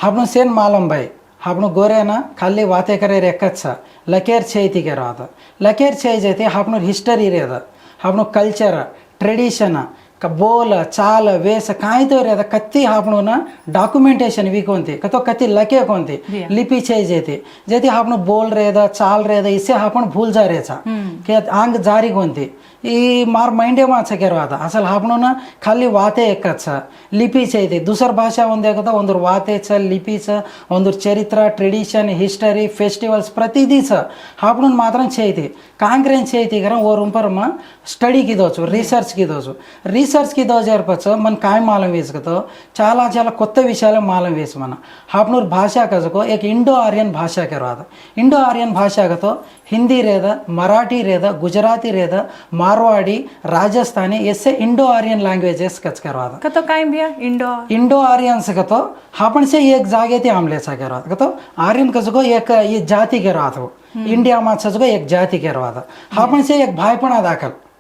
आपण सेन मालम बाई आपण गोरे ना खाली वाते करे रेकच्चा लकेर चैती के रात लकेर चै जैते आपण हिस्टरी रेद आपण कल्चर ट्रेडिशन बोल चाल वेस काय तो रेद कत्ती आपण ना डॉक्युमेंटेशन वी कोणते कतो कत्ती लके कोणते लिपि चै जेते जेते आपण बोल रेद चाल रेद इसे आपण भूल जा रेचा के आंग जारी कोणते ఈ మార్ మైండే మార్చకేరవాದ అసలు ಹಾಪಣನ ಖಾಲಿ ವಾತೆ ಎಕ್ಕಚ್ಚ ಲಿಪಿ ಚೈತೆ ದುಸರ ಭಾಷಾ ಒಂದೇ ಕದ ಒಂದ್ರ ವಾತೆ ಚ ಲಿಪಿ ಚ ಒಂದ್ರ ಚರಿತ್ರ ಟ್ರೆಡಿಷನ್ ಹಿಸ್ಟರಿ ಫೆಸ್ಟಿವಲ್ಸ್ ಪ್ರತಿದಿ ಚ ಹಾಪಣನ ಮಾತ್ರ ಚೈತೆ ಕಾಂಗ್ರೆನ್ ಚೈತೆ ಗರ ఓ రుంపరమ స్టడీ కి దోచు రీసెర్చ్ కి దోచు రీసెర్చ్ కి దోజేర్పచ్చ మన काय मालूम వేసుకతో చాలా చాలా కొత్త విషయాలు मालूम వేసు మన हापणूर भाषा कजको एक इंडो आर्यन भाषा केरवाद इंडो आर्यन भाषा कतो हिंदी रेद मराठी रेद गुजराती रेद मारवाड़ी राजस्थानी ऐसे इंडो आर्यन लैंग्वेजेस कच करवादा कतो काय भैया इंडो आर्यन से कतो हापन से एक जागे थे आमले सा करवादा कतो आर्यन कसको एक ये जाति के रात हो इंडिया में सजको एक जाति के रात हापन से एक भाईपणा दाखल